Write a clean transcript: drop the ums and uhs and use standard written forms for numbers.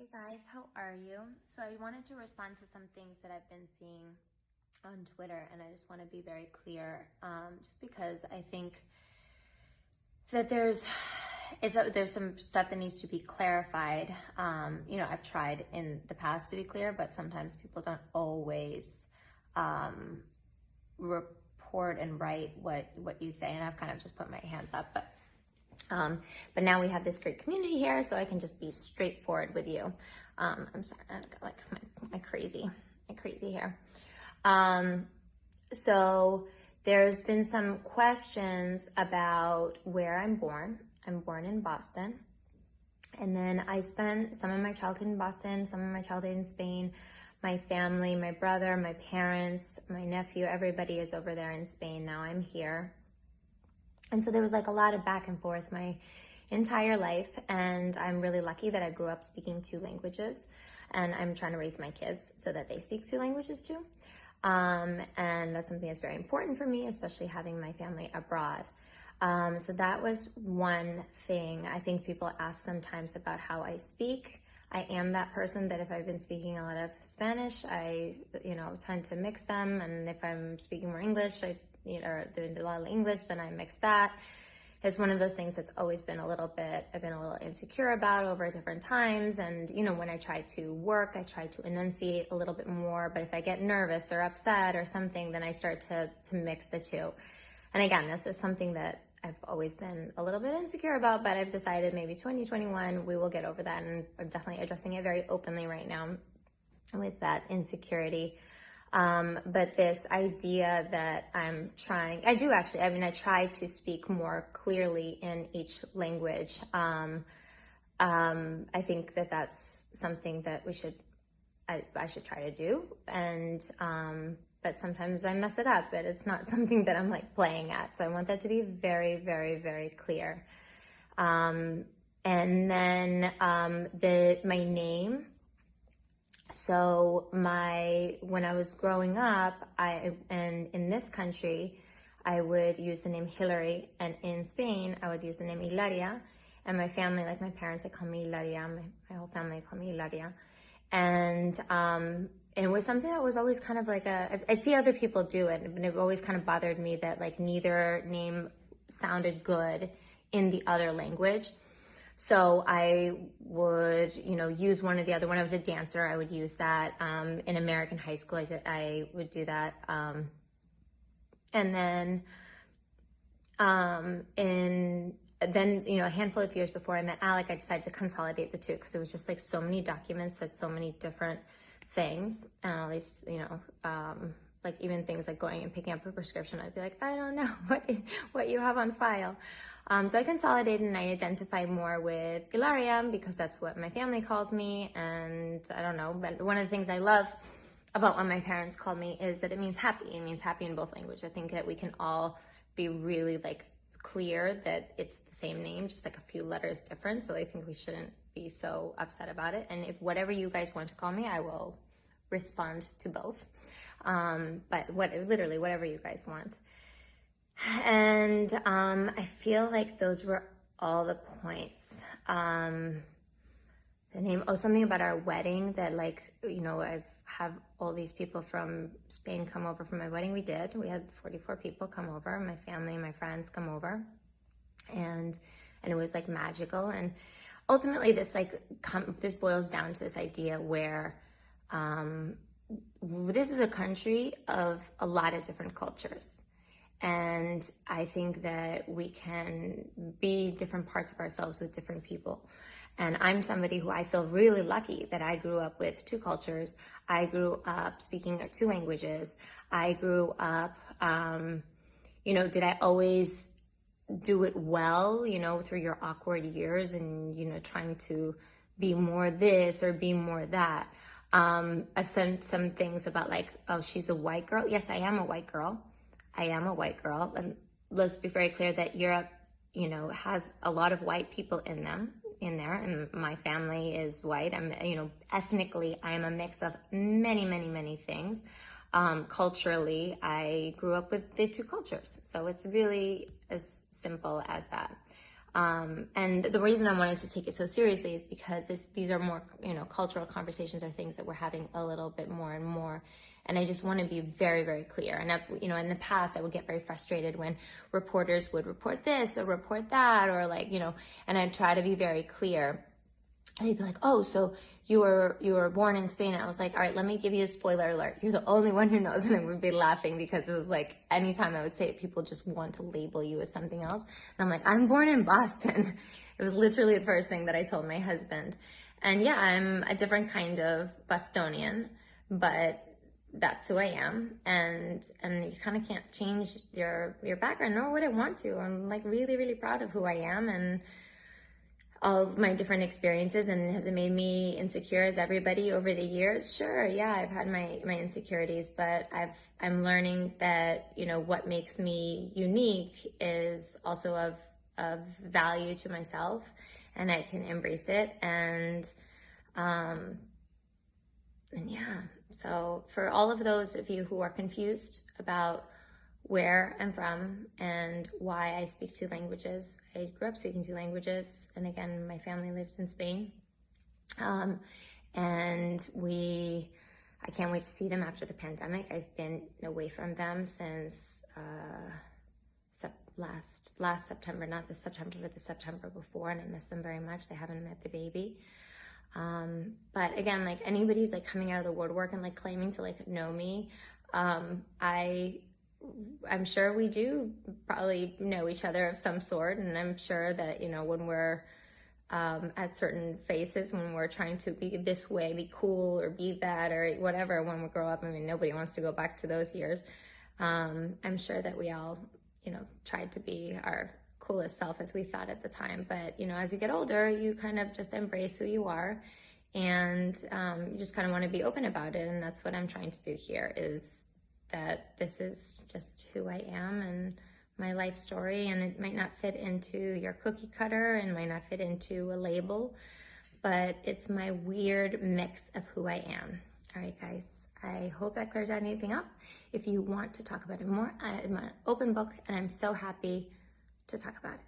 Hey guys, how are you? So I wanted to respond to some things that I've been seeing on Twitter, and I just want to be very clear, just because I think that there's some stuff that needs to be clarified. I've tried in the past to be clear, but sometimes people don't always report and write what you say, and I've kind of just put my hands up, but now we have this great community here, so I can just be straightforward with you. I'm sorry, I've got like my crazy hair. So there's been some questions about where I'm born. I'm born in Boston. And then I spent some of my childhood in Boston, some of my childhood in Spain. My family, my brother, my parents, my nephew, everybody is over there in Spain. Now I'm here. And so there was like a lot of back and forth my entire life. And I'm really lucky that I grew up speaking 2 languages. And I'm trying to raise my kids so that they speak 2 languages too. And that's something that's very important for me, especially having my family abroad. So that was one thing. I think people ask sometimes about how I speak. I am that person that if I've been speaking a lot of Spanish, I, tend to mix them. And if I'm speaking more English, or doing a lot of English, then I mix that. It's one of those things that's always been I've been a little insecure about over different times. And, when I try to work, I try to enunciate a little bit more. But if I get nervous or upset or something, then I start to mix the two. And again, that's just something that I've always been a little bit insecure about, but I've decided maybe 2021, we will get over that. And I'm definitely addressing it very openly right now with that insecurity. But this idea that I try to speak more clearly in each language. I think that that's something that I should try to do. And, but sometimes I mess it up, but it's not something that I'm like playing at. So I want that to be very, very, very clear. And then, my name. So when I was growing up, and in this country, I would use the name Hillary, and in Spain, I would use the name Hilaria, and my family, like my parents, they call me Hilaria, my whole family call me Hilaria, and it was something that was always kind of like I see other people do it, and it always kind of bothered me that like neither name sounded good in the other language. So I would, use one or the other. When I was a dancer, I would use that. In American high school, I would do that. And then, a handful of years before I met Alec, I decided to consolidate the two because it was just like so many documents said so many different things. And all these, like even things like going and picking up a prescription, I'd be like, I don't know what you have on file. So I consolidated and I identify more with Hilaria because that's what my family calls me. And I don't know, but one of the things I love about what my parents called me is that it means happy. It means happy in both languages. I think that we can all be really like clear that it's the same name, just like a few letters different. So I think we shouldn't be so upset about it. And if whatever you guys want to call me, I will respond to both. But literally whatever you guys want. And I feel like those were all the points. The name, something about our wedding that I've have all these people from Spain come over for my wedding. We had 44 people come over, my family, my friends come over, and it was like magical. And ultimately this boils down to this idea where this is a country of a lot of different cultures. And I think that we can be different parts of ourselves with different people. And I'm somebody who I feel really lucky that I grew up with 2 cultures. I grew up speaking 2 languages. I grew up, did I always do it well, through your awkward years and, trying to be more this or be more that. I've said some things about like, oh, she's a white girl. Yes, I am a white girl. And let's be very clear that Europe, has a lot of white people in there, and my family is white. I'm, ethnically, I am a mix of many, many, many things. Culturally, I grew up with the 2 cultures. So it's really as simple as that. And the reason I wanted to take it so seriously is because these are more, cultural conversations, or things that we're having a little bit more and more. And I just want to be very, very clear. And in the past, I would get very frustrated when reporters would report this or report that, or and I'd try to be very clear. And they'd be like, "Oh, so you were born in Spain." And I was like, "All right, let me give you a spoiler alert. You're the only one who knows." And I would be laughing, because it was like, anytime I would say it, people just want to label you as something else. And I'm like, "I'm born in Boston." It was literally the first thing that I told my husband. And yeah, I'm a different kind of Bostonian, but that's who I am. And you kind of can't change your background, nor would I want to. I'm like really, really proud of who I am, and all of my different experiences. And has it made me insecure as everybody over the years? Sure, yeah, I've had my insecurities, but I'm learning that, what makes me unique is also of value to myself, and I can embrace it. And yeah, so for all of those of you who are confused about where I'm from and why I speak 2 languages, I grew up speaking 2 languages, and again, my family lives in Spain. And I can't wait to see them after the pandemic. I've been away from them since last September, not this September, but the September before, and I miss them very much. They haven't met the baby. But again, like anybody who's like coming out of the woodwork and like claiming to like know me, I'm sure we do probably know each other of some sort, and I'm sure that, when we're at certain phases, when we're trying to be this way, be cool, or be that, or whatever, when we grow up, I mean, nobody wants to go back to those years. I'm sure that we all, tried to be our coolest self as we thought at the time. But, as you get older, you kind of just embrace who you are, and you just kind of want to be open about it. And that's what I'm trying to do here, is that this is just who I am and my life story, and it might not fit into your cookie cutter and might not fit into a label, but it's my weird mix of who I am. All right, guys, I hope that clears anything up. If you want to talk about it more, I'm an open book, and I'm so happy to talk about it.